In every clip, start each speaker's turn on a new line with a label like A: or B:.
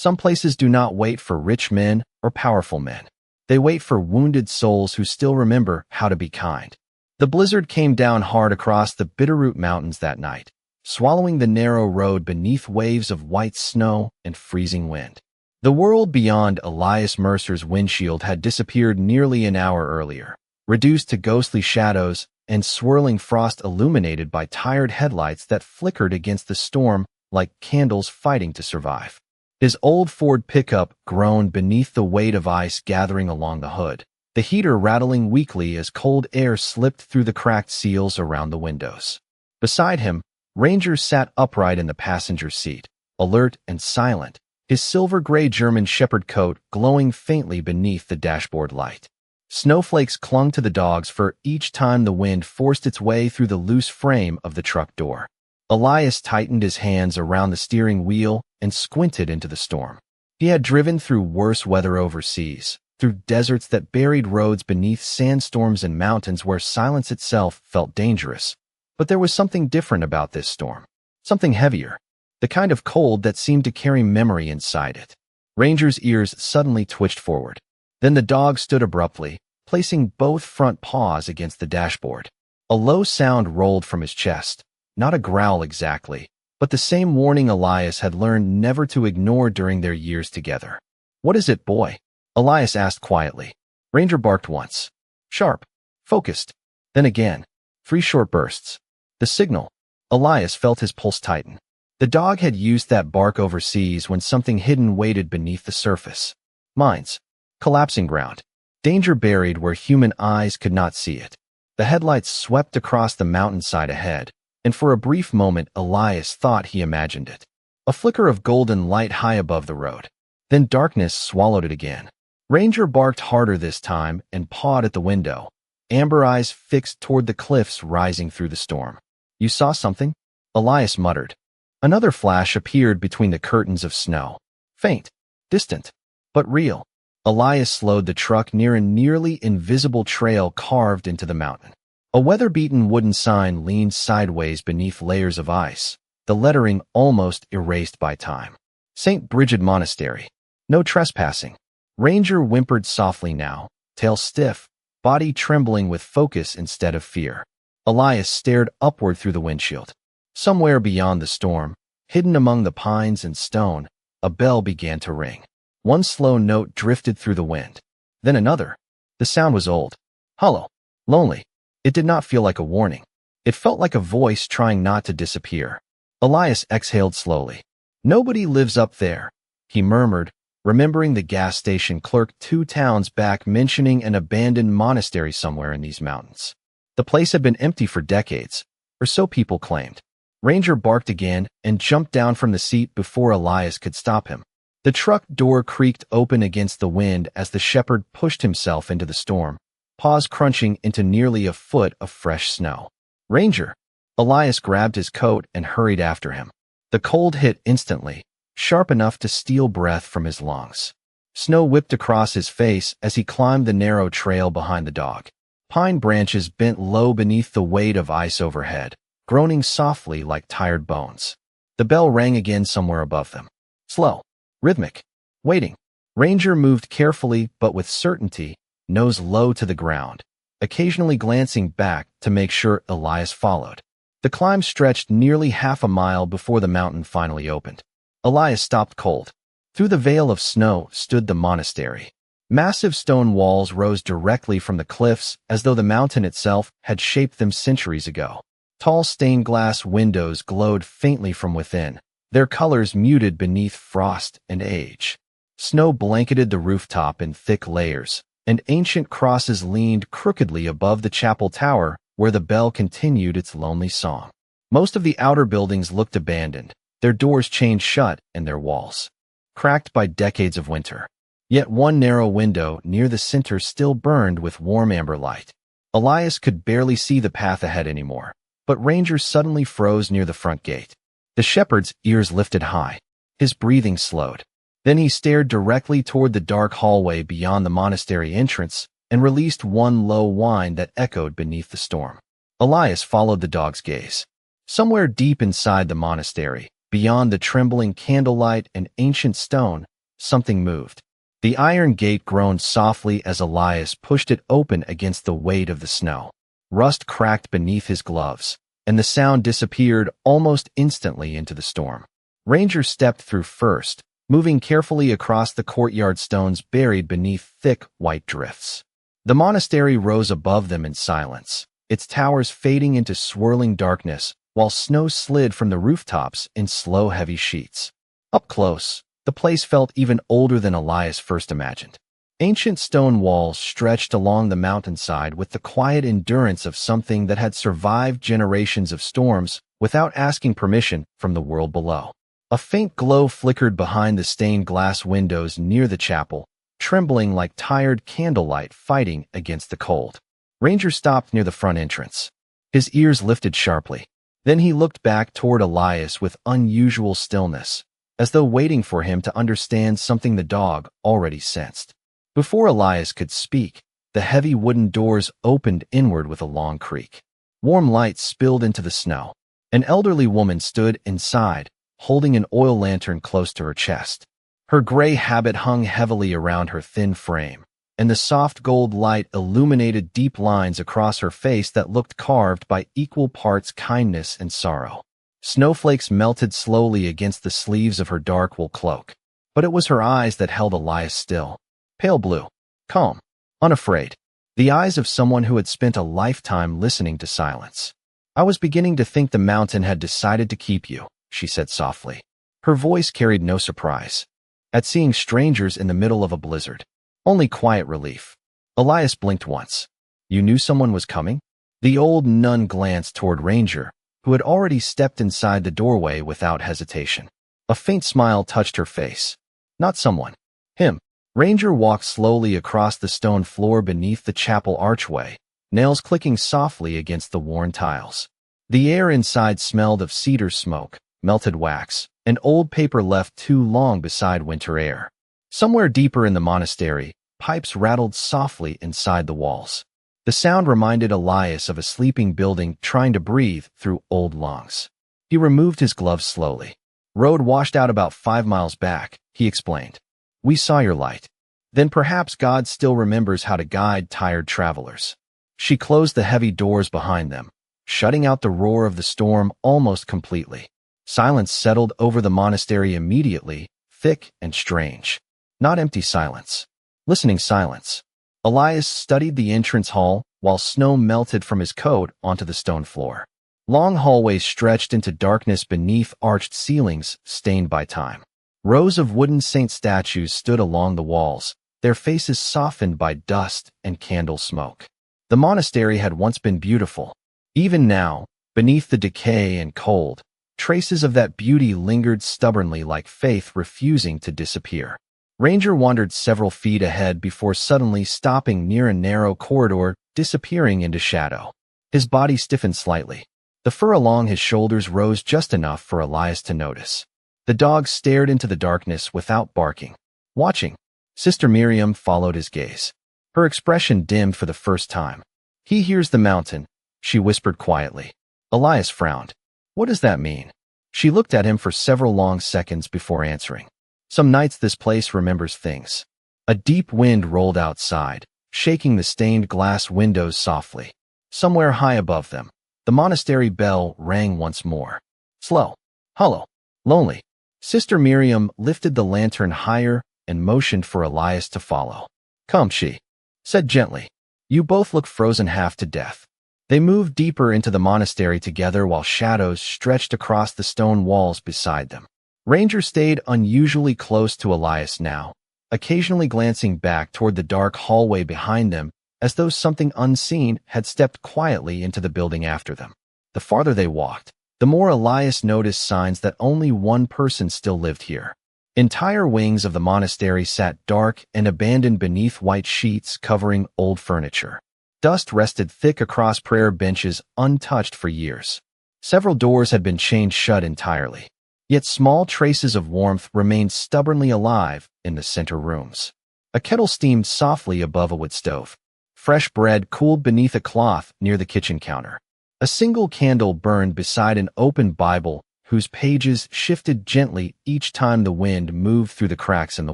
A: Some places do not wait for rich men or powerful men. They wait for wounded souls who still remember how to be kind. The blizzard came down hard across the Bitterroot Mountains that night, swallowing the narrow road beneath waves of white snow and freezing wind. The world beyond Elias Mercer's windshield had disappeared nearly an hour earlier, reduced to ghostly shadows and swirling frost illuminated by tired headlights that flickered against the storm like candles fighting to survive. His old Ford pickup groaned beneath the weight of ice gathering along the hood, the heater rattling weakly as cold air slipped through the cracked seals around the windows. Beside him, Ranger sat upright in the passenger seat, alert and silent, his silver-gray German shepherd coat glowing faintly beneath the dashboard light. Snowflakes clung to the dog's fur each time the wind forced its way through the loose frame of the truck door. Elias tightened his hands around the steering wheel and squinted into the storm. He had driven through worse weather overseas, through deserts that buried roads beneath sandstorms and mountains where silence itself felt dangerous. But there was something different about this storm, something heavier, the kind of cold that seemed to carry memory inside it. Ranger's ears suddenly twitched forward. Then the dog stood abruptly, placing both front paws against the dashboard. A low sound rolled from his chest, not a growl exactly, but the same warning Elias had learned never to ignore during their years together. "What is it, boy?" Elias asked quietly. Ranger barked once. Sharp, focused. Then again, 3 short bursts. The signal. Elias felt his pulse tighten. The dog had used that bark overseas when something hidden waited beneath the surface. Mines. Collapsing ground. Danger buried where human eyes could not see it. The headlights swept across the mountainside ahead, and for a brief moment Elias thought he imagined it. A flicker of golden light high above the road. Then darkness swallowed it again. Ranger barked harder this time and pawed at the window, amber eyes fixed toward the cliffs rising through the storm. "You saw something?" Elias muttered. Another flash appeared between the curtains of snow. Faint, distant, but real. Elias slowed the truck near a nearly invisible trail carved into the mountain. A weather-beaten wooden sign leaned sideways beneath layers of ice, the lettering almost erased by time. St. Bridget Monastery. No trespassing. Ranger whimpered softly now, tail stiff, body trembling with focus instead of fear. Elias stared upward through the windshield. Somewhere beyond the storm, hidden among the pines and stone, a bell began to ring. One slow note drifted through the wind. Then another. The sound was old, hollow, lonely. It did not feel like a warning. It felt like a voice trying not to disappear. Elias exhaled slowly. "Nobody lives up there," he murmured, remembering the gas station clerk 2 towns back mentioning an abandoned monastery somewhere in these mountains. The place had been empty for decades, or so people claimed. Ranger barked again and jumped down from the seat before Elias could stop him. The truck door creaked open against the wind as the shepherd pushed himself into the storm, paws crunching into nearly a foot of fresh snow. "Ranger!" Elias grabbed his coat and hurried after him. The cold hit instantly, sharp enough to steal breath from his lungs. Snow whipped across his face as he climbed the narrow trail behind the dog. Pine branches bent low beneath the weight of ice overhead, groaning softly like tired bones. The bell rang again somewhere above them. Slow, rhythmic, waiting. Ranger moved carefully but with certainty, nose low to the ground, occasionally glancing back to make sure Elias followed. The climb stretched nearly half a mile before the mountain finally opened. Elias stopped cold. Through the veil of snow stood the monastery. Massive stone walls rose directly from the cliffs as though the mountain itself had shaped them centuries ago. Tall stained glass windows glowed faintly from within, their colors muted beneath frost and age. Snow blanketed the rooftop in thick layers, and ancient crosses leaned crookedly above the chapel tower where the bell continued its lonely song. Most of the outer buildings looked abandoned, their doors chained shut and their walls cracked by decades of winter. Yet one narrow window near the center still burned with warm amber light. Elias could barely see the path ahead anymore, but Ranger suddenly froze near the front gate. The shepherd's ears lifted high. His breathing slowed. Then he stared directly toward the dark hallway beyond the monastery entrance and released one low whine that echoed beneath the storm. Elias followed the dog's gaze. Somewhere deep inside the monastery, Beyond the trembling candlelight and ancient stone, something moved. The iron gate groaned softly as Elias pushed it open against the weight of the snow. Rust cracked beneath his gloves, and the sound disappeared almost instantly into the storm. Ranger stepped through first, moving carefully across the courtyard stones buried beneath thick white drifts. The monastery rose above them in silence, its towers fading into swirling darkness, while snow slid from the rooftops in slow, heavy sheets. Up close, the place felt even older than Elias first imagined. Ancient stone walls stretched along the mountainside with the quiet endurance of something that had survived generations of storms without asking permission from the world below. A faint glow flickered behind the stained glass windows near the chapel, trembling like tired candlelight fighting against the cold. Ranger stopped near the front entrance. His ears lifted sharply. Then he looked back toward Elias with unusual stillness, as though waiting for him to understand something the dog already sensed. Before Elias could speak, the heavy wooden doors opened inward with a long creak. Warm light spilled into the snow. An elderly woman stood inside, holding an oil lantern close to her chest. Her gray habit hung heavily around her thin frame, and the soft gold light illuminated deep lines across her face that looked carved by equal parts kindness and sorrow. Snowflakes melted slowly against the sleeves of her dark wool cloak, but it was her eyes that held Elias still. Pale blue, calm, unafraid. The eyes of someone who had spent a lifetime listening to silence. "I was beginning to think the mountain had decided to keep you," she said softly. Her voice carried no surprise at seeing strangers in the middle of a blizzard. Only quiet relief. Elias blinked once. "You knew someone was coming?" The old nun glanced toward Ranger, who had already stepped inside the doorway without hesitation. A faint smile touched her face. "Not someone. Him." Ranger walked slowly across the stone floor beneath the chapel archway, nails clicking softly against the worn tiles. The air inside smelled of cedar smoke, melted wax, and old paper left too long beside winter air. Somewhere deeper in the monastery, pipes rattled softly inside the walls. The sound reminded Elias of a sleeping building trying to breathe through old lungs. He removed his gloves slowly. "Road washed out about 5 miles back," he explained. "We saw your light. Then perhaps God still remembers how to guide tired travelers." She closed the heavy doors behind them, shutting out the roar of the storm almost completely. Silence settled over the monastery immediately, thick and strange. Not empty silence. Listening silence. Elias studied the entrance hall while snow melted from his coat onto the stone floor. Long hallways stretched into darkness beneath arched ceilings stained by time. Rows of wooden saint statues stood along the walls, their faces softened by dust and candle smoke. The monastery had once been beautiful. Even now, beneath the decay and cold, traces of that beauty lingered stubbornly like faith refusing to disappear. Ranger wandered several feet ahead before suddenly stopping near a narrow corridor, disappearing into shadow. His body stiffened slightly. The fur along his shoulders rose just enough for Elias to notice. The dog stared into the darkness without barking. Watching. Sister Miriam followed his gaze. Her expression dimmed for the first time. "He hears the mountain," she whispered quietly. Elias frowned. "What does that mean?" She looked at him for several long seconds before answering. "Some nights this place remembers things." A deep wind rolled outside, shaking the stained glass windows softly. Somewhere high above them, the monastery bell rang once more. Slow, hollow, lonely. Sister Miriam lifted the lantern higher and motioned for Elias to follow. "Come," she said gently. "You both look frozen half to death." They moved deeper into the monastery together while shadows stretched across the stone walls beside them. Ranger stayed unusually close to Elias now, occasionally glancing back toward the dark hallway behind them as though something unseen had stepped quietly into the building after them. The farther they walked, the more Elias noticed signs that only one person still lived here. Entire wings of the monastery sat dark and abandoned beneath white sheets covering old furniture. Dust rested thick across prayer benches untouched for years. Several doors had been chained shut entirely, yet small traces of warmth remained stubbornly alive in the center rooms. A kettle steamed softly above a wood stove. Fresh bread cooled beneath a cloth near the kitchen counter. A single candle burned beside an open Bible whose pages shifted gently each time the wind moved through the cracks in the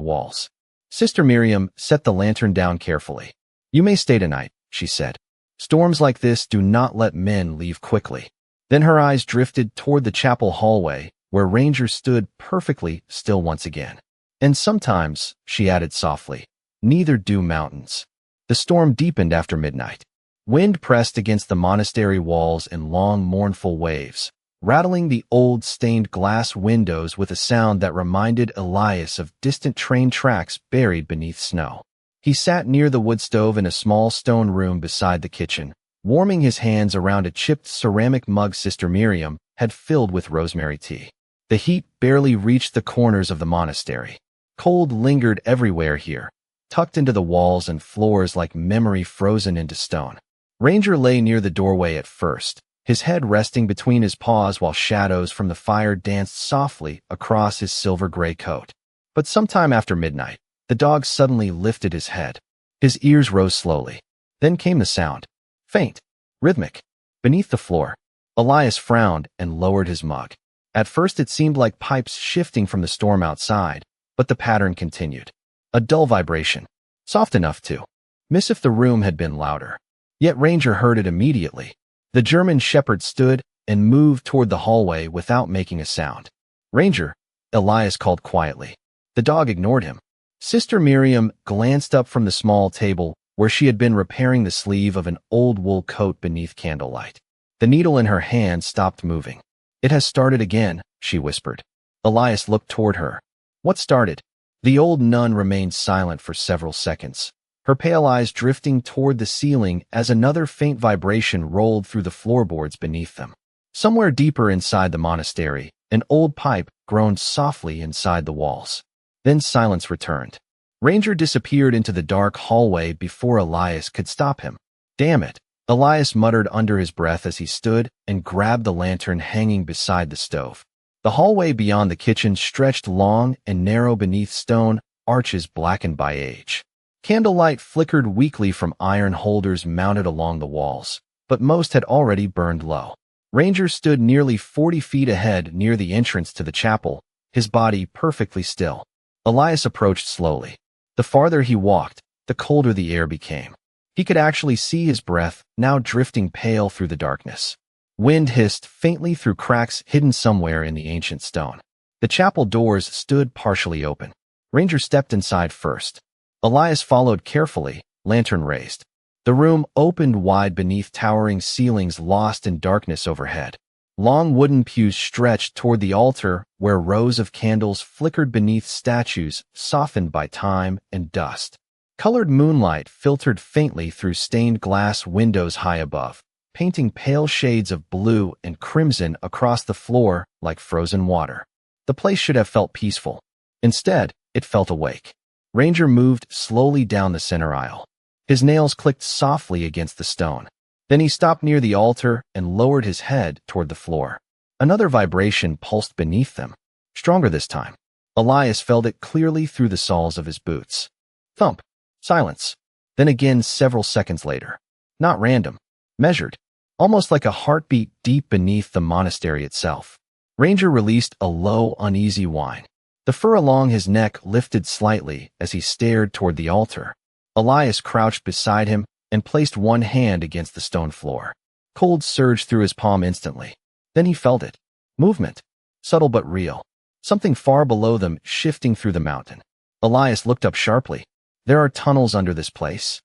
A: walls. Sister Miriam set the lantern down carefully. "You may stay tonight," she said. "Storms like this do not let men leave quickly." Then her eyes drifted toward the chapel hallway, where Ranger stood perfectly still once again. "And sometimes," she added softly, "neither do mountains." The storm deepened after midnight. Wind pressed against the monastery walls in long, mournful waves, rattling the old stained glass windows with a sound that reminded Elias of distant train tracks buried beneath snow. He sat near the wood stove in a small stone room beside the kitchen, warming his hands around a chipped ceramic mug Sister Miriam had filled with rosemary tea. The heat barely reached the corners of the monastery. Cold lingered everywhere here, tucked into the walls and floors like memory frozen into stone. Ranger lay near the doorway at first, his head resting between his paws while shadows from the fire danced softly across his silver-gray coat. But sometime after midnight, the dog suddenly lifted his head. His ears rose slowly. Then came the sound. Faint, rhythmic, beneath the floor. Elias frowned and lowered his mug. At first it seemed like pipes shifting from the storm outside, but the pattern continued. A dull vibration, soft enough to miss if the room had been louder. Yet Ranger heard it immediately. The German shepherd stood and moved toward the hallway without making a sound. "Ranger," Elias called quietly. The dog ignored him. Sister Miriam glanced up from the small table where she had been repairing the sleeve of an old wool coat beneath candlelight. The needle in her hand stopped moving. "It has started again," she whispered. Elias looked toward her. "What started?" The old nun remained silent for several seconds, her pale eyes drifting toward the ceiling as another faint vibration rolled through the floorboards beneath them. Somewhere deeper inside the monastery, an old pipe groaned softly inside the walls. Then silence returned. Ranger disappeared into the dark hallway before Elias could stop him. "Damn it," Elias muttered under his breath as he stood and grabbed the lantern hanging beside the stove. The hallway beyond the kitchen stretched long and narrow beneath stone arches blackened by age. Candlelight flickered weakly from iron holders mounted along the walls, but most had already burned low. Ranger stood nearly 40 feet ahead near the entrance to the chapel, his body perfectly still. Elias approached slowly. The farther he walked, the colder the air became. He could actually see his breath, now drifting pale through the darkness. Wind hissed faintly through cracks hidden somewhere in the ancient stone. The chapel doors stood partially open. Ranger stepped inside first. Elias followed carefully, lantern raised. The room opened wide beneath towering ceilings lost in darkness overhead. Long wooden pews stretched toward the altar where rows of candles flickered beneath statues softened by time and dust. Colored moonlight filtered faintly through stained glass windows high above, painting pale shades of blue and crimson across the floor like frozen water. The place should have felt peaceful. Instead, it felt awake. Ranger moved slowly down the center aisle. His nails clicked softly against the stone. Then he stopped near the altar and lowered his head toward the floor. Another vibration pulsed beneath them, stronger this time. Elias felt it clearly through the soles of his boots. Thump. Silence. Then again several seconds later. Not random. Measured. Almost like a heartbeat deep beneath the monastery itself. Ranger released a low, uneasy whine. The fur along his neck lifted slightly as he stared toward the altar. Elias crouched beside him and placed one hand against the stone floor. Cold surged through his palm instantly. Then he felt it. Movement. Subtle but real. Something far below them shifting through the mountain. Elias looked up sharply. There are tunnels under this place.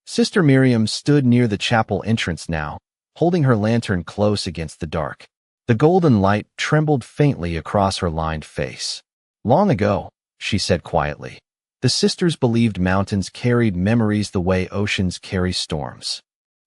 A: Sister Miriam stood near the chapel entrance now, holding her lantern close against the dark. The golden light trembled faintly across her lined face. Long ago, she said quietly, the sisters believed mountains carried memories the way oceans carry storms.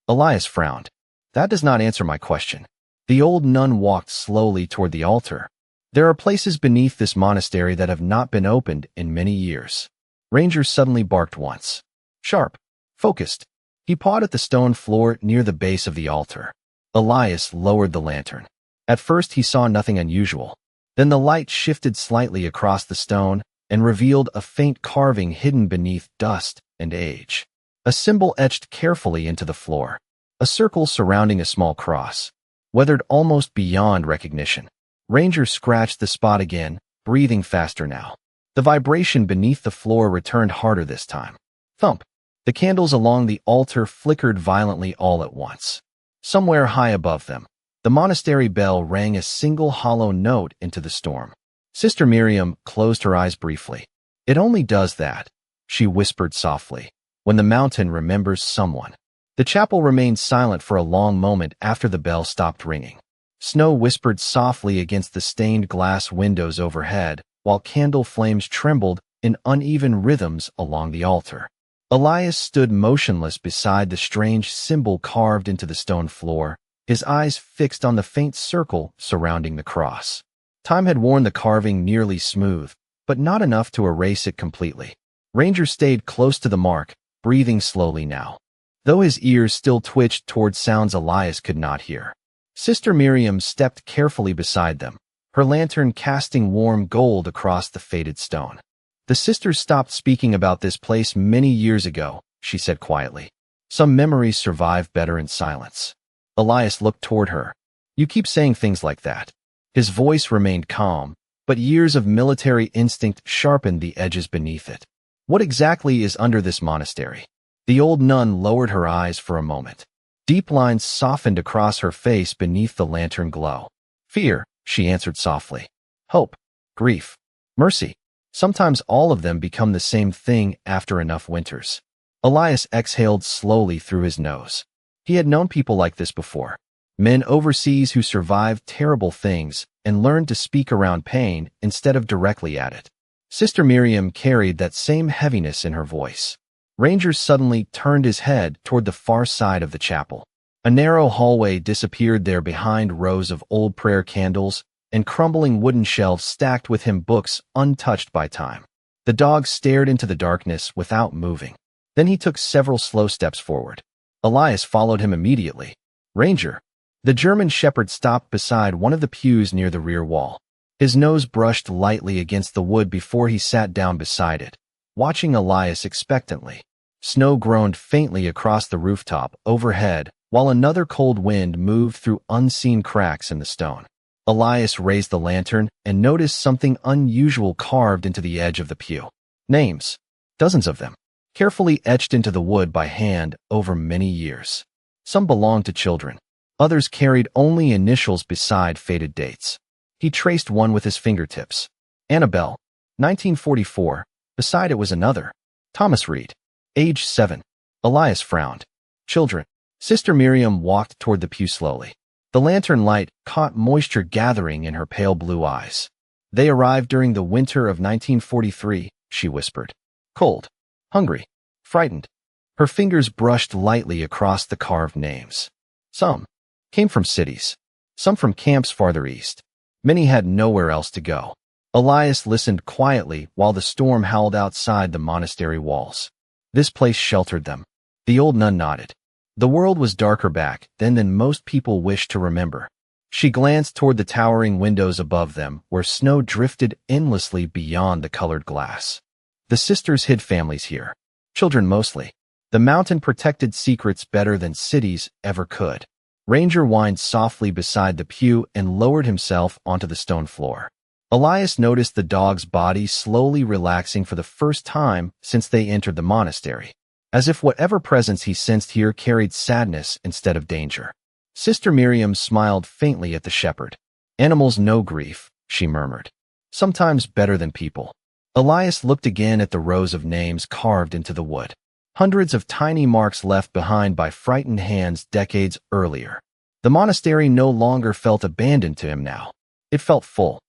A: Elias frowned. That does not answer my question. The old nun walked slowly toward the altar. There are places beneath this monastery that have not been opened in many years. Ranger suddenly barked once. Sharp. Focused. He pawed at the stone floor near the base of the altar. Elias lowered the lantern. At first he saw nothing unusual. Then the light shifted slightly across the stone and revealed a faint carving hidden beneath dust and age. A symbol etched carefully into the floor. A circle surrounding a small cross, weathered almost beyond recognition. Ranger scratched the spot again, breathing faster now. The vibration beneath the floor returned harder this time. Thump! The candles along the altar flickered violently all at once. Somewhere high above them, the monastery bell rang a single hollow note into the storm. Sister Miriam closed her eyes briefly. It only does that, she whispered softly, when the mountain remembers someone. The chapel remained silent for a long moment after the bell stopped ringing. Snow whispered softly against the stained glass windows overhead, while candle flames trembled in uneven rhythms along the altar. Elias stood motionless beside the strange symbol carved into the stone floor, his eyes fixed on the faint circle surrounding the cross. Time had worn the carving nearly smooth, but not enough to erase it completely. Ranger stayed close to the mark, breathing slowly now, though his ears still twitched toward sounds Elias could not hear. Sister Miriam stepped carefully beside them, her lantern casting warm gold across the faded stone. The sisters stopped speaking about this place many years ago, she said quietly. Some memories survive better in silence. Elias looked toward her. You keep saying things like that. His voice remained calm, but years of military instinct sharpened the edges beneath it. What exactly is under this monastery? The old nun lowered her eyes for a moment. Deep lines softened across her face beneath the lantern glow. Fear, she answered softly. Hope, grief, mercy. Sometimes all of them become the same thing after enough winters. Elias exhaled slowly through his nose. He had known people like this before. Men overseas who survived terrible things and learned to speak around pain instead of directly at it. Sister Miriam carried that same heaviness in her voice. Ranger suddenly turned his head toward the far side of the chapel. A narrow hallway disappeared there behind rows of old prayer candles and crumbling wooden shelves stacked with hymn books untouched by time. The dog stared into the darkness without moving. Then he took several slow steps forward. Elias followed him immediately. Ranger. The German shepherd stopped beside one of the pews near the rear wall. His nose brushed lightly against the wood before he sat down beside it, watching Elias expectantly. Snow groaned faintly across the rooftop overhead, while another cold wind moved through unseen cracks in the stone. Elias raised the lantern and noticed something unusual carved into the edge of the pew. Names. Dozens of them. Carefully etched into the wood by hand over many years. Some belonged to children. Others carried only initials beside faded dates. He traced one with his fingertips. Annabelle, 1944. Beside it was another. Thomas Reed, age 7. Elias frowned. Children. Sister Miriam walked toward the pew slowly. The lantern light caught moisture gathering in her pale blue eyes. They arrived during the winter of 1943, she whispered. Cold, hungry, frightened. Her fingers brushed lightly across the carved names. Some came from cities, some from camps farther east. Many had nowhere else to go. Elias listened quietly while the storm howled outside the monastery walls. This place sheltered them. The old nun nodded. The world was darker back then than most people wished to remember. She glanced toward the towering windows above them, where snow drifted endlessly beyond the colored glass. The sisters hid families here. Children mostly. The mountain protected secrets better than cities ever could. Ranger whined softly beside the pew and lowered himself onto the stone floor. Elias noticed the dog's body slowly relaxing for the first time since they entered the monastery, as if whatever presence he sensed here carried sadness instead of danger. Sister Miriam smiled faintly at the shepherd. Animals know grief, she murmured. Sometimes better than people. Elias looked again at the rows of names carved into the wood. Hundreds of tiny marks left behind by frightened hands decades earlier. The monastery no longer felt abandoned to him now. It felt full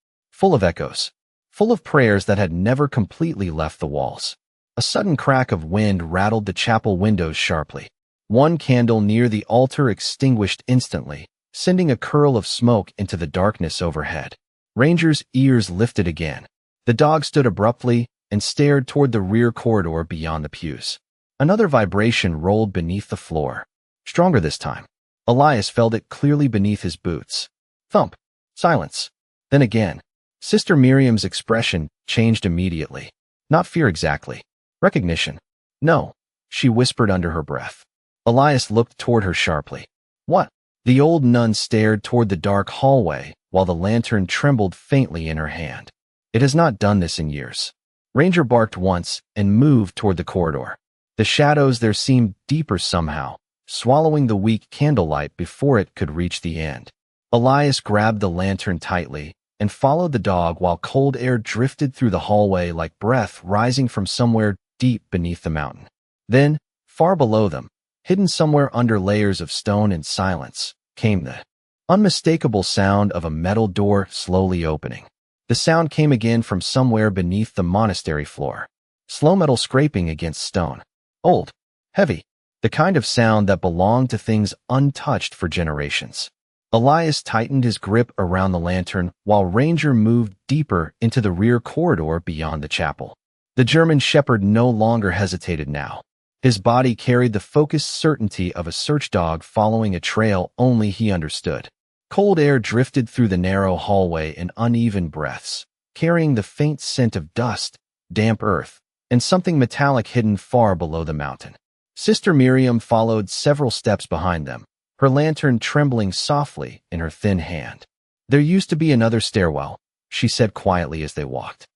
A: of echoes, full of prayers that had never completely left the walls. A sudden crack of wind rattled the chapel windows sharply. One candle near the altar extinguished instantly, sending a curl of smoke into the darkness overhead. Ranger's ears lifted again. The dog stood abruptly and stared toward the rear corridor beyond the pews. Another vibration rolled beneath the floor. Stronger this time. Elias felt it clearly beneath his boots. Thump. Silence. Then again. Sister Miriam's expression changed immediately. Not fear exactly. Recognition. No, she whispered under her breath. Elias looked toward her sharply. What? The old nun stared toward the dark hallway, while the lantern trembled faintly in her hand. It has not done this in years. Ranger barked once and moved toward the corridor. The shadows there seemed deeper somehow, swallowing the weak candlelight before it could reach the end. Elias grabbed the lantern tightly and followed the dog while cold air drifted through the hallway like breath rising from somewhere deep beneath the mountain. Then, far below them, hidden somewhere under layers of stone and silence, came the unmistakable sound of a metal door slowly opening. The sound came again from somewhere beneath the monastery floor. Slow metal scraping against stone. Old, heavy, the kind of sound that belonged to things untouched for generations. Elias tightened his grip around the lantern while Ranger moved deeper into the rear corridor beyond the chapel. The German shepherd no longer hesitated now. His body carried the focused certainty of a search dog following a trail only he understood. Cold air drifted through the narrow hallway in uneven breaths, carrying the faint scent of dust, damp earth, and something metallic hidden far below the mountain. Sister Miriam followed several steps behind them, her lantern trembling softly in her thin hand. "There used to be another stairwell," she said quietly as they walked.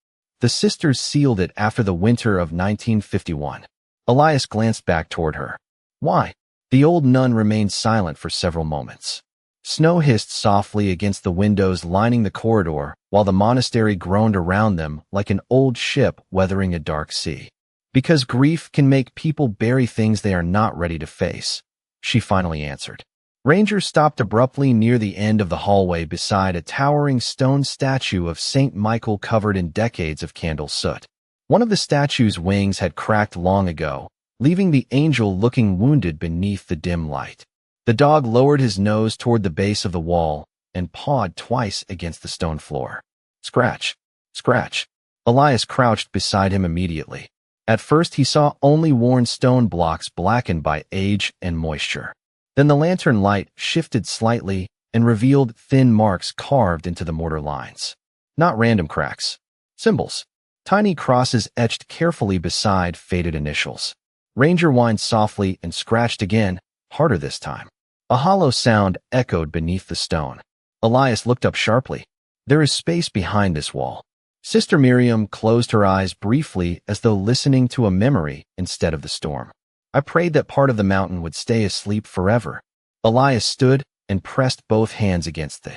A: "The sisters sealed it after the winter of 1951. Elias glanced back toward her. "Why?" The old nun remained silent for several moments. Snow hissed softly against the windows lining the corridor, while the monastery groaned around them like an old ship weathering a dark sea. "Because grief can make people bury things they are not ready to face," she finally answered. Ranger stopped abruptly near the end of the hallway beside a towering stone statue of Saint Michael covered in decades of candle soot. One of the statue's wings had cracked long ago, leaving the angel looking wounded beneath the dim light. The dog lowered his nose toward the base of the wall and pawed twice against the stone floor. Scratch, scratch. Elias crouched beside him immediately. At first he saw only worn stone blocks blackened by age and moisture. Then the lantern light shifted slightly and revealed thin marks carved into the mortar lines. Not random cracks. Symbols. Tiny crosses etched carefully beside faded initials. Ranger whined softly and scratched again, harder this time. A hollow sound echoed beneath the stone. Elias looked up sharply. "There is space behind this wall." Sister Miriam closed her eyes briefly as though listening to a memory instead of the storm. "I prayed that part of the mountain would stay asleep forever." Elias stood and pressed both hands against the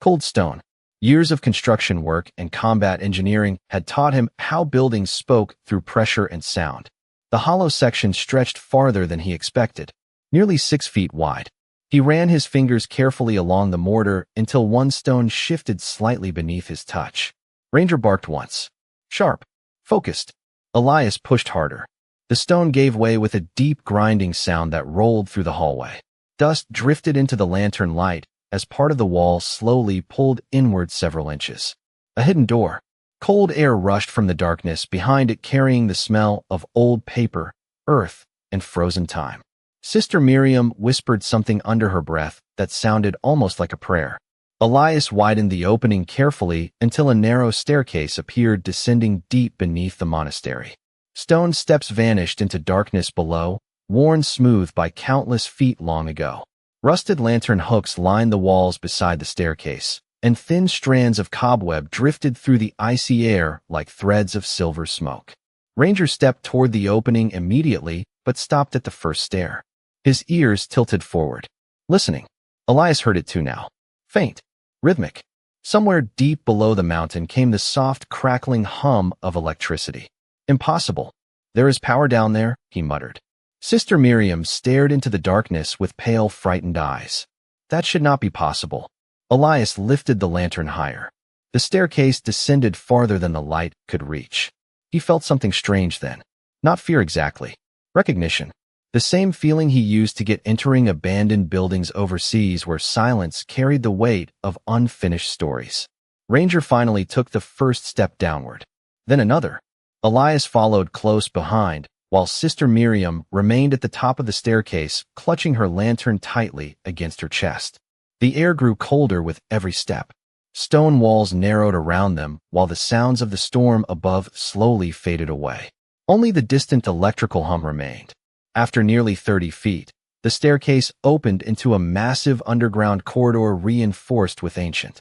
A: cold stone. Years of construction work and combat engineering had taught him how buildings spoke through pressure and sound. The hollow section stretched farther than he expected, nearly 6 feet wide. He ran his fingers carefully along the mortar until one stone shifted slightly beneath his touch. Ranger barked once. Sharp. Focused. Elias pushed harder. The stone gave way with a deep grinding sound that rolled through the hallway. Dust drifted into the lantern light as part of the wall slowly pulled inward several inches. A hidden door. Cold air rushed from the darkness behind it, carrying the smell of old paper, earth, and frozen time. Sister Miriam whispered something under her breath that sounded almost like a prayer. Elias widened the opening carefully until a narrow staircase appeared descending deep beneath the monastery. Stone steps vanished into darkness below, worn smooth by countless feet long ago. Rusted lantern hooks lined the walls beside the staircase, and thin strands of cobweb drifted through the icy air like threads of silver smoke. Ranger stepped toward the opening immediately, but stopped at the first stair. His ears tilted forward, listening. Elias heard it too now. Faint, rhythmic. Somewhere deep below the mountain came the soft, crackling hum of electricity. "Impossible. There is power down there," he muttered. Sister Miriam stared into the darkness with pale, frightened eyes. "That should not be possible." Elias lifted the lantern higher. The staircase descended farther than the light could reach. He felt something strange then. Not fear exactly. Recognition. The same feeling he used to get entering abandoned buildings overseas where silence carried the weight of unfinished stories. Ranger finally took the first step downward. Then another. Elias followed close behind, while Sister Miriam remained at the top of the staircase, clutching her lantern tightly against her chest. The air grew colder with every step. Stone walls narrowed around them, while the sounds of the storm above slowly faded away. Only the distant electrical hum remained. After nearly 30 feet, the staircase opened into a massive underground corridor reinforced with ancient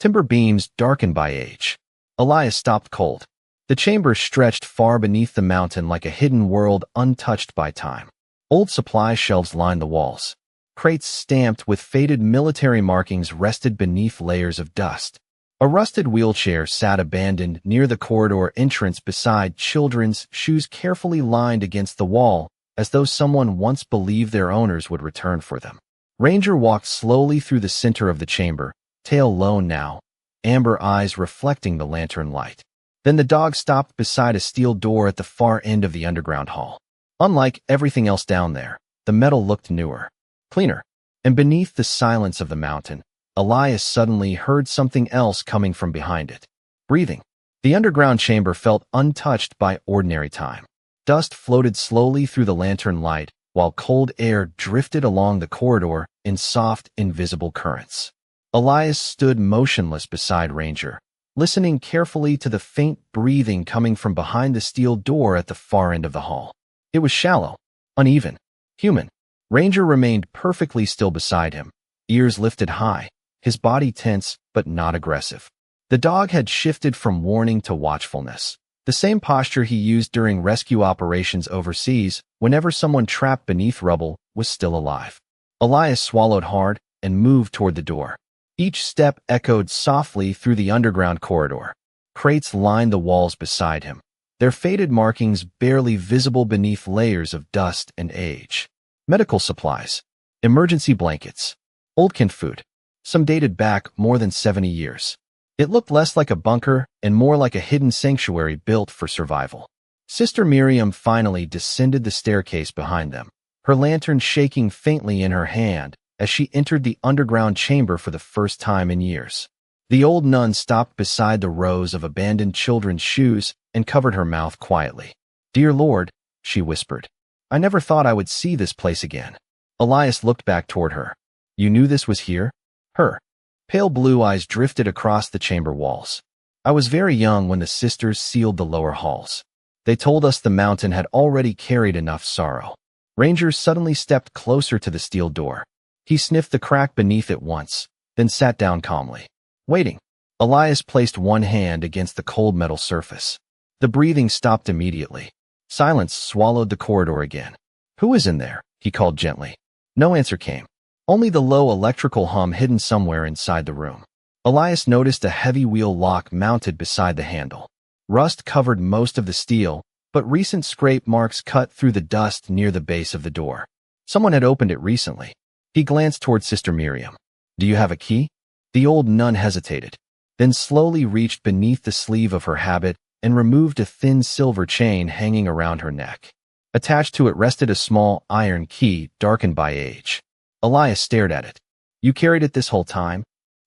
A: Timber beams darkened by age. Elias stopped cold. The chamber stretched far beneath the mountain like a hidden world untouched by time. Old supply shelves lined the walls. Crates stamped with faded military markings rested beneath layers of dust. A rusted wheelchair sat abandoned near the corridor entrance beside children's shoes carefully lined against the wall, as though someone once believed their owners would return for them. Ranger walked slowly through the center of the chamber, tail low now, amber eyes reflecting the lantern light. Then the dog stopped beside a steel door at the far end of the underground hall. Unlike everything else down there, the metal looked newer, cleaner, and beneath the silence of the mountain, Elias suddenly heard something else coming from behind it. Breathing. The underground chamber felt untouched by ordinary time. Dust floated slowly through the lantern light, while cold air drifted along the corridor in soft, invisible currents. Elias stood motionless beside Ranger, listening carefully to the faint breathing coming from behind the steel door at the far end of the hall. It was shallow, uneven, human. Ranger remained perfectly still beside him, ears lifted high, his body tense but not aggressive. The dog had shifted from warning to watchfulness, the same posture he used during rescue operations overseas whenever someone trapped beneath rubble was still alive. Elias swallowed hard and moved toward the door. Each step echoed softly through the underground corridor. Crates lined the walls beside him, their faded markings barely visible beneath layers of dust and age. Medical supplies, emergency blankets, old canned food. Some dated back more than 70 years. It looked less like a bunker and more like a hidden sanctuary built for survival. Sister Miriam finally descended the staircase behind them, her lantern shaking faintly in her hand as she entered the underground chamber for the first time in years. The old nun stopped beside the rows of abandoned children's shoes and covered her mouth quietly. "Dear Lord," she whispered, "I never thought I would see this place again." Elias looked back toward her. "You knew this was here?" Her pale blue eyes drifted across the chamber walls. "I was very young when the sisters sealed the lower halls. They told us the mountain had already carried enough sorrow." Ranger suddenly stepped closer to the steel door. He sniffed the crack beneath it once, then sat down calmly. Waiting. Elias placed one hand against the cold metal surface. The breathing stopped immediately. Silence swallowed the corridor again. "Who is in there?" he called gently. No answer came. Only the low electrical hum hidden somewhere inside the room. Elias noticed a heavy wheel lock mounted beside the handle. Rust covered most of the steel, but recent scrape marks cut through the dust near the base of the door. Someone had opened it recently. He glanced toward Sister Miriam. "Do you have a key?" The old nun hesitated, then slowly reached beneath the sleeve of her habit and removed a thin silver chain hanging around her neck. Attached to it rested a small iron key darkened by age. Elias stared at it. "You carried it this whole time?"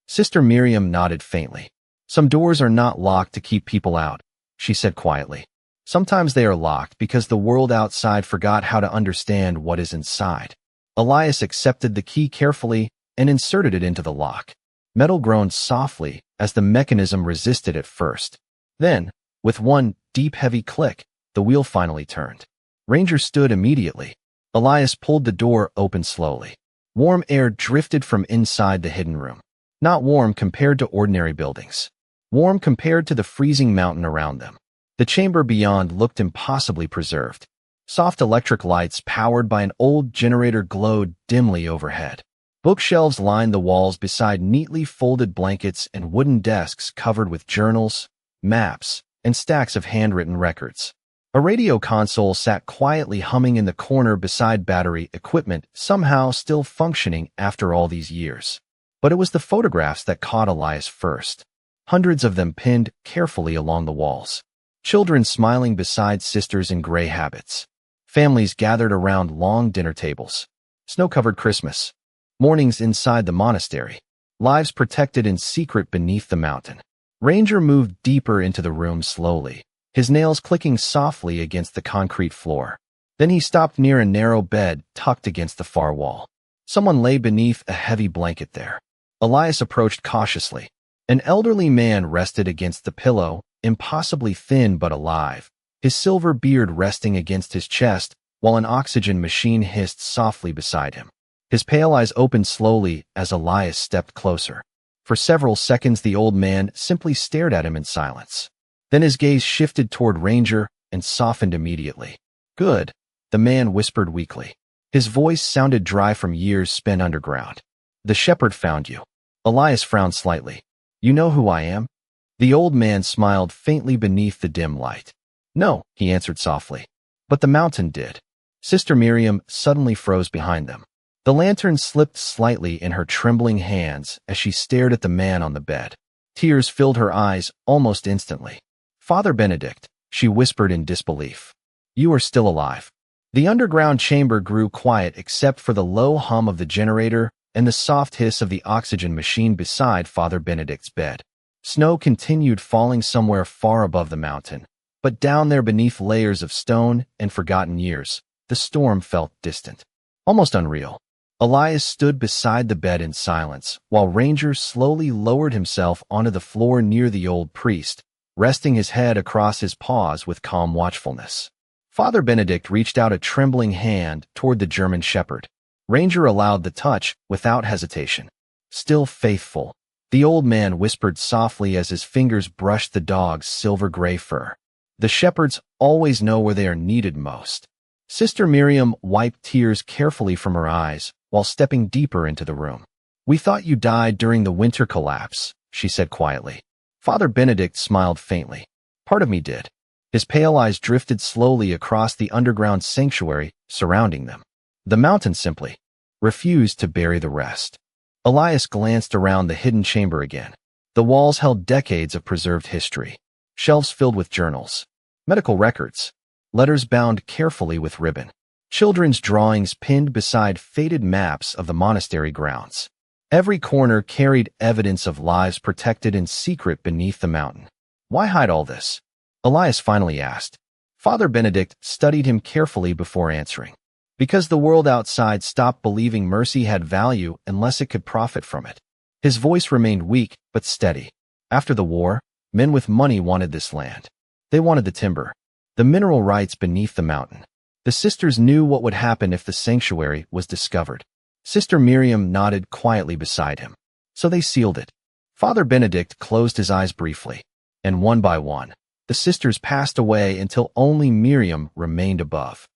A: Sister Miriam nodded faintly. "Some doors are not locked to keep people out," she said quietly. "Sometimes they are locked because the world outside forgot how to understand what is inside." Elias accepted the key carefully and inserted it into the lock. Metal groaned softly as the mechanism resisted at first. Then, with one deep, heavy click, the wheel finally turned. Ranger stood immediately. Elias pulled the door open slowly. Warm air drifted from inside the hidden room. Not warm compared to ordinary buildings. Warm compared to the freezing mountain around them. The chamber beyond looked impossibly preserved. Soft electric lights powered by an old generator glowed dimly overhead. Bookshelves lined the walls beside neatly folded blankets and wooden desks covered with journals, maps, and stacks of handwritten records. A radio console sat quietly humming in the corner beside battery equipment, somehow still functioning after all these years. But it was the photographs that caught Elias first. Hundreds of them pinned carefully along the walls. Children smiling beside sisters in gray habits. Families gathered around long dinner tables. Snow-covered Christmas. Mornings inside the monastery. Lives protected in secret beneath the mountain. Ranger moved deeper into the room slowly, his nails clicking softly against the concrete floor. Then he stopped near a narrow bed tucked against the far wall. Someone lay beneath a heavy blanket there. Elias approached cautiously. An elderly man rested against the pillow, impossibly thin but alive, his silver beard resting against his chest while an oxygen machine hissed softly beside him. His pale eyes opened slowly as Elias stepped closer. For several seconds, the old man simply stared at him in silence. Then his gaze shifted toward Ranger and softened immediately. "Good," the man whispered weakly. His voice sounded dry from years spent underground. "The shepherd found you." Elias frowned slightly. "You know who I am?" The old man smiled faintly beneath the dim light. "No," he answered softly. "But the mountain did." Sister Miriam suddenly froze behind them. The lantern slipped slightly in her trembling hands as she stared at the man on the bed. Tears filled her eyes almost instantly. "Father Benedict," she whispered in disbelief. "You are still alive." The underground chamber grew quiet except for the low hum of the generator and the soft hiss of the oxygen machine beside Father Benedict's bed. Snow continued falling somewhere far above the mountain, but down there beneath layers of stone and forgotten years, the storm felt distant, almost unreal. Elias stood beside the bed in silence, while Ranger slowly lowered himself onto the floor near the old priest, resting his head across his paws with calm watchfulness. Father Benedict reached out a trembling hand toward the German shepherd. Ranger allowed the touch without hesitation. "Still faithful," the old man whispered softly as his fingers brushed the dog's silver-gray fur. "The shepherds always know where they are needed most." Sister Miriam wiped tears carefully from her eyes while stepping deeper into the room. "We thought you died during the winter collapse," she said quietly. Father Benedict smiled faintly. "Part of me did." His pale eyes drifted slowly across the underground sanctuary surrounding them. The mountain simply refused to bury the rest. Elias glanced around the hidden chamber again. The walls held decades of preserved history. Shelves filled with journals, medical records, letters bound carefully with ribbon, children's drawings pinned beside faded maps of the monastery grounds. Every corner carried evidence of lives protected in secret beneath the mountain. "Why hide all this?" Elias finally asked. Father Benedict studied him carefully before answering. "Because the world outside stopped believing mercy had value unless it could profit from it." His voice remained weak but steady. "After the war, men with money wanted this land. They wanted the timber, the mineral rights beneath the mountain. The sisters knew what would happen if the sanctuary was discovered." Sister Miriam nodded quietly beside him. "So they sealed it." Father Benedict closed his eyes briefly, and one by one, the sisters passed away until only Miriam remained above.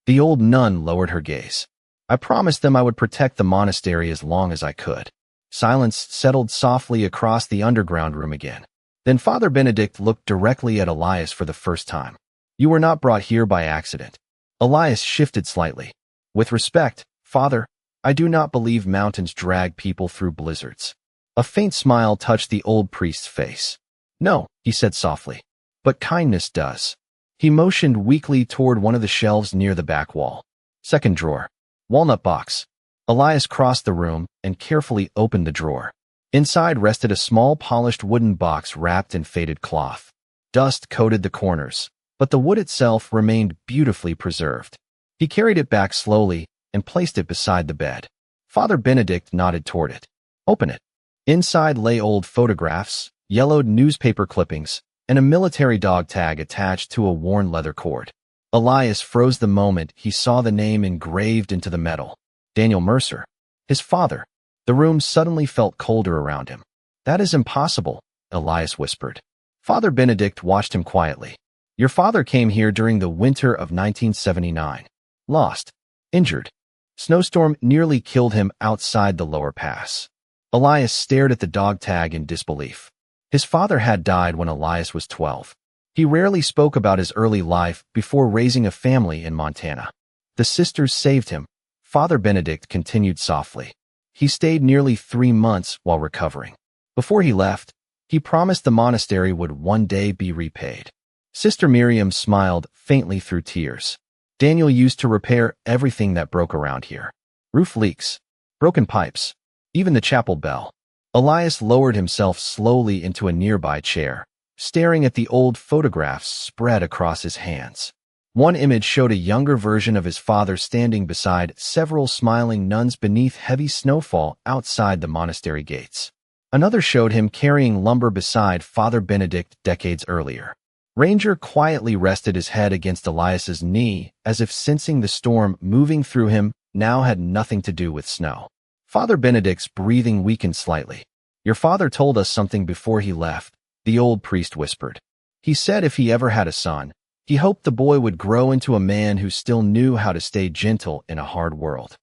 A: The old nun lowered her gaze. "I promised them I would protect the monastery as long as I could." Silence settled softly across the underground room again. Then Father Benedict looked directly at Elias for the first time. "You were not brought here by accident." Elias shifted slightly. "With respect, Father, I do not believe mountains drag people through blizzards." A faint smile touched the old priest's face. "No," he said softly, "but kindness does." He motioned weakly toward one of the shelves near the back wall. "Second drawer. Walnut box." Elias crossed the room and carefully opened the drawer. Inside rested a small polished wooden box wrapped in faded cloth. Dust coated the corners, but the wood itself remained beautifully preserved. He carried it back slowly and placed it beside the bed. Father Benedict nodded toward it. "Open it." Inside lay old photographs, yellowed newspaper clippings, and a military dog tag attached to a worn leather cord. Elias froze the moment he saw the name engraved into the metal. Daniel Mercer. His father. The room suddenly felt colder around him. "That is impossible," Elias whispered. Father Benedict watched him quietly. "Your father came here during the winter of 1979. Lost. Injured. Snowstorm nearly killed him outside the lower pass." Elias stared at the dog tag in disbelief. His father had died when Elias was 12. He rarely spoke about his early life before raising a family in Montana. "The sisters saved him," Father Benedict continued softly. "He stayed nearly 3 months while recovering. Before he left, he promised the monastery would one day be repaid." Sister Miriam smiled faintly through tears. "Daniel used to repair everything that broke around here. Roof leaks, broken pipes, even the chapel bell." Elias lowered himself slowly into a nearby chair, staring at the old photographs spread across his hands. One image showed a younger version of his father standing beside several smiling nuns beneath heavy snowfall outside the monastery gates. Another showed him carrying lumber beside Father Benedict decades earlier. Ranger quietly rested his head against Elias's knee, as if sensing the storm moving through him now had nothing to do with snow. Father Benedict's breathing weakened slightly. Your father told us something before he left, the old priest whispered. He said if he ever had a son, he hoped the boy would grow into a man who still knew how to stay gentle in a hard world.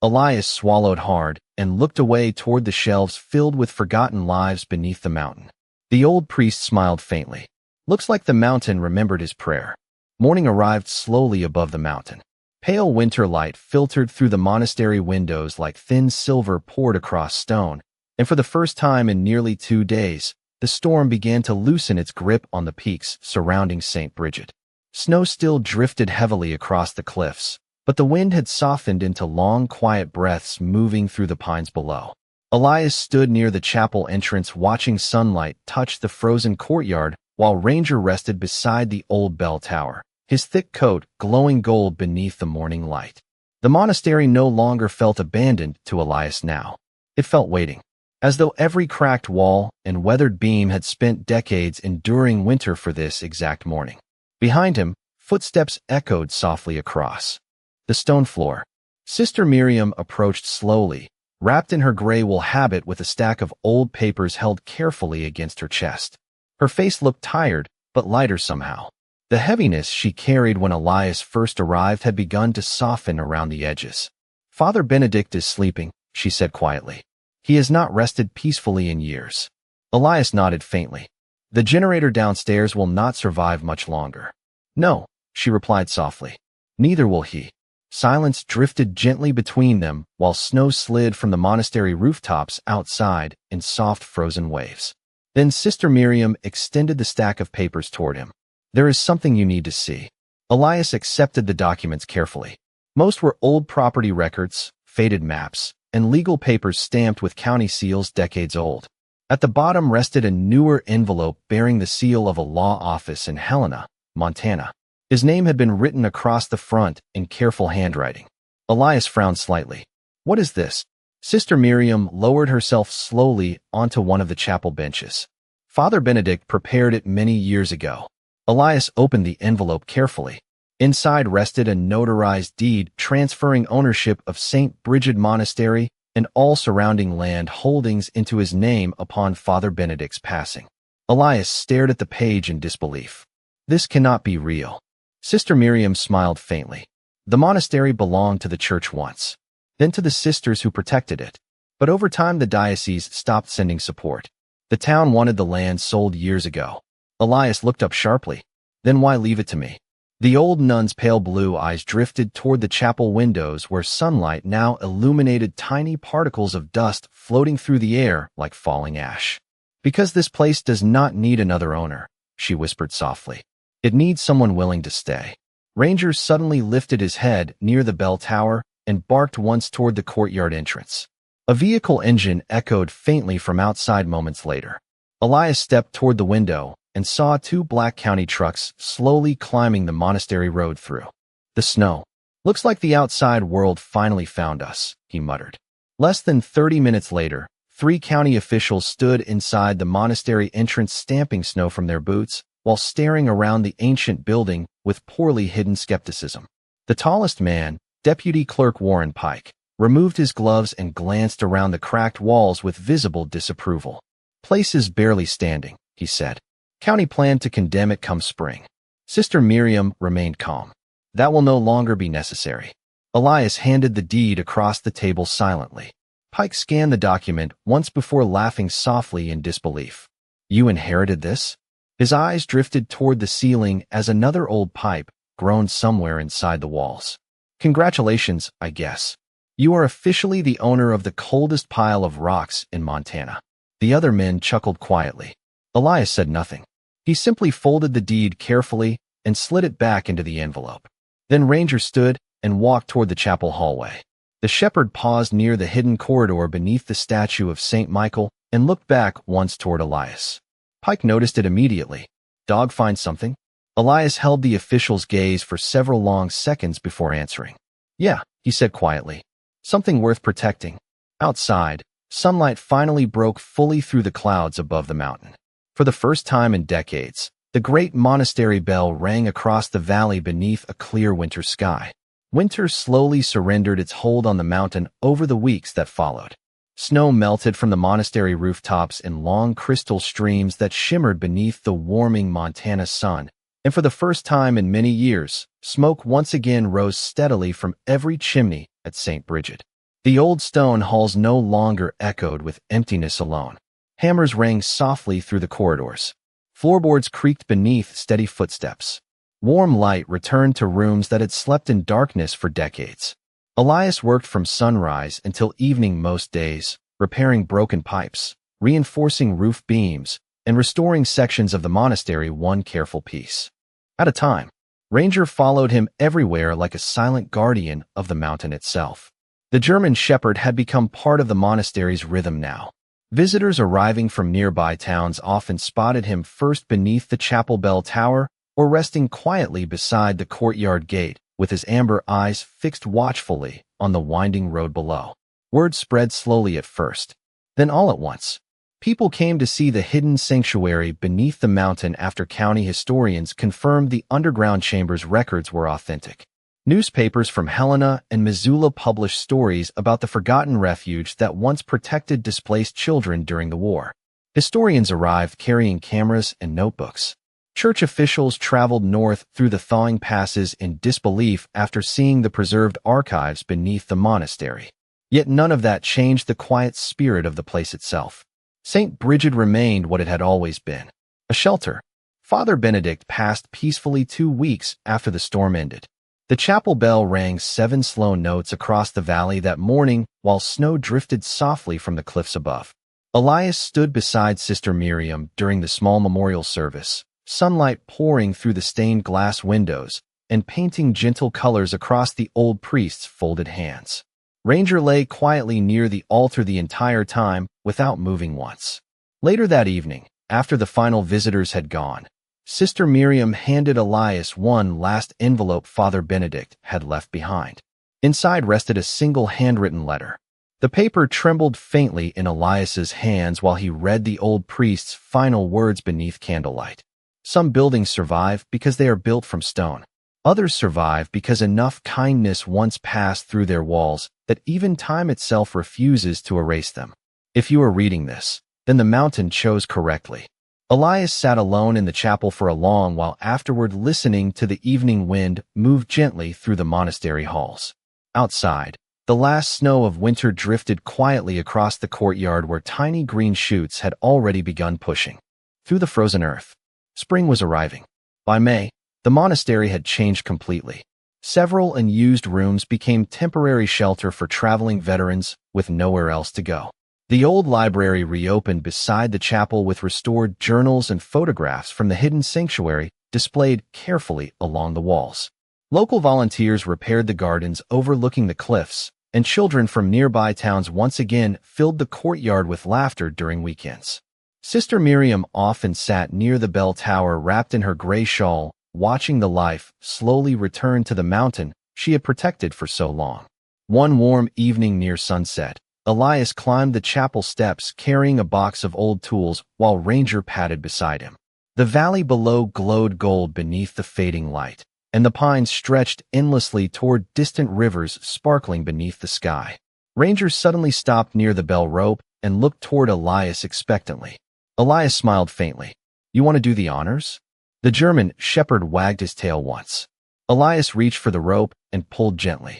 A: Elias swallowed hard and looked away toward the shelves filled with forgotten lives beneath the mountain. The old priest smiled faintly. Looks like the mountain remembered his prayer. Morning arrived slowly above the mountain. Pale winter light filtered through the monastery windows like thin silver poured across stone, and for the first time in nearly 2 days, the storm began to loosen its grip on the peaks surrounding St. Bridget. Snow still drifted heavily across the cliffs, but the wind had softened into long, quiet breaths moving through the pines below. Elias stood near the chapel entrance watching sunlight touch the frozen courtyard while Ranger rested beside the old bell tower, his thick coat glowing gold beneath the morning light. The monastery no longer felt abandoned to Elias now. It felt waiting, as though every cracked wall and weathered beam had spent decades enduring winter for this exact morning. Behind him, footsteps echoed softly across the stone floor. Sister Miriam approached slowly, wrapped in her gray wool habit with a stack of old papers held carefully against her chest. Her face looked tired, but lighter somehow. The heaviness she carried when Elias first arrived had begun to soften around the edges. Father Benedict is sleeping, she said quietly. He has not rested peacefully in years. Elias nodded faintly. The generator downstairs will not survive much longer. No, she replied softly. Neither will he. Silence drifted gently between them while snow slid from the monastery rooftops outside in soft frozen waves. Then Sister Miriam extended the stack of papers toward him. There is something you need to see. Elias accepted the documents carefully. Most were old property records, faded maps, and legal papers stamped with county seals decades old. At the bottom rested a newer envelope bearing the seal of a law office in Helena, Montana. His name had been written across the front in careful handwriting. Elias frowned slightly. What is this? Sister Miriam lowered herself slowly onto one of the chapel benches. Father Benedict prepared it many years ago. Elias opened the envelope carefully. Inside rested a notarized deed transferring ownership of St. Bridget Monastery and all surrounding land holdings into his name upon Father Benedict's passing. Elias stared at the page in disbelief. This cannot be real. Sister Miriam smiled faintly. The monastery belonged to the church once, then to the sisters who protected it. But over time the diocese stopped sending support. The town wanted the land sold years ago. Elias looked up sharply. Then why leave it to me? The old nun's pale blue eyes drifted toward the chapel windows where sunlight now illuminated tiny particles of dust floating through the air like falling ash. Because this place does not need another owner, she whispered softly. It needs someone willing to stay. Ranger suddenly lifted his head near the bell tower and barked once toward the courtyard entrance. A vehicle engine echoed faintly from outside moments later. Elias stepped toward the window and saw 2 black county trucks slowly climbing the monastery road through the snow. Looks like the outside world finally found us, he muttered. Less than 30 minutes later, 3 county officials stood inside the monastery entrance stamping snow from their boots while staring around the ancient building with poorly hidden skepticism. The tallest man, Deputy Clerk Warren Pike, removed his gloves and glanced around the cracked walls with visible disapproval. Place is barely standing, he said. County planned to condemn it come spring. Sister Miriam remained calm. That will no longer be necessary. Elias handed the deed across the table silently. Pike scanned the document once before laughing softly in disbelief. You inherited this? His eyes drifted toward the ceiling as another old pipe groaned somewhere inside the walls. Congratulations, I guess. You are officially the owner of the coldest pile of rocks in Montana. The other men chuckled quietly. Elias said nothing. He simply folded the deed carefully and slid it back into the envelope. Then Ranger stood and walked toward the chapel hallway. The shepherd paused near the hidden corridor beneath the statue of St. Michael and looked back once toward Elias. Pike noticed it immediately. Dog find something? Elias held the official's gaze for several long seconds before answering. Yeah, he said quietly. Something worth protecting. Outside, sunlight finally broke fully through the clouds above the mountain. For the first time in decades, the great monastery bell rang across the valley beneath a clear winter sky. Winter slowly surrendered its hold on the mountain over the weeks that followed. Snow melted from the monastery rooftops in long crystal streams that shimmered beneath the warming Montana sun, and for the first time in many years, smoke once again rose steadily from every chimney at St. Bridget. The old stone halls no longer echoed with emptiness alone. Hammers rang softly through the corridors. Floorboards creaked beneath steady footsteps. Warm light returned to rooms that had slept in darkness for decades. Elias worked from sunrise until evening most days, repairing broken pipes, reinforcing roof beams, and restoring sections of the monastery one careful piece at a time. Ranger followed him everywhere like a silent guardian of the mountain itself. The German shepherd had become part of the monastery's rhythm now. Visitors arriving from nearby towns often spotted him first beneath the chapel bell tower or resting quietly beside the courtyard gate, with his amber eyes fixed watchfully on the winding road below. Word spread slowly at first. Then all at once, people came to see the hidden sanctuary beneath the mountain after county historians confirmed the underground chamber's records were authentic. Newspapers from Helena and Missoula published stories about the forgotten refuge that once protected displaced children during the war. Historians arrived carrying cameras and notebooks. Church officials traveled north through the thawing passes in disbelief after seeing the preserved archives beneath the monastery. Yet none of that changed the quiet spirit of the place itself. St. Bridget remained what it had always been, a shelter. Father Benedict passed peacefully 2 weeks after the storm ended. The chapel bell rang 7 slow notes across the valley that morning while snow drifted softly from the cliffs above. Elias stood beside Sister Miriam during the small memorial service, sunlight pouring through the stained glass windows and painting gentle colors across the old priest's folded hands. Ranger lay quietly near the altar the entire time without moving once. Later that evening, after the final visitors had gone, Sister Miriam handed Elias one last envelope Father Benedict had left behind. Inside rested a single handwritten letter. The paper trembled faintly in Elias's hands while he read the old priest's final words beneath candlelight. Some buildings survive because they are built from stone. Others survive because enough kindness once passed through their walls that even time itself refuses to erase them. If you are reading this, then the mountain chose correctly. Elias sat alone in the chapel for a long while afterward, listening to the evening wind move gently through the monastery halls. Outside, the last snow of winter drifted quietly across the courtyard where tiny green shoots had already begun pushing through the frozen earth. Spring was arriving. By May, the monastery had changed completely. Several unused rooms became temporary shelter for traveling veterans with nowhere else to go. The old library reopened beside the chapel with restored journals and photographs from the hidden sanctuary displayed carefully along the walls. Local volunteers repaired the gardens overlooking the cliffs, and children from nearby towns once again filled the courtyard with laughter during weekends. Sister Miriam often sat near the bell tower wrapped in her gray shawl, watching the life slowly return to the mountain she had protected for so long. One warm evening near sunset, Elias climbed the chapel steps carrying a box of old tools while Ranger padded beside him. The valley below glowed gold beneath the fading light, and the pines stretched endlessly toward distant rivers sparkling beneath the sky. Ranger suddenly stopped near the bell rope and looked toward Elias expectantly. Elias smiled faintly. "You want to do the honors?" The German shepherd wagged his tail once. Elias reached for the rope and pulled gently.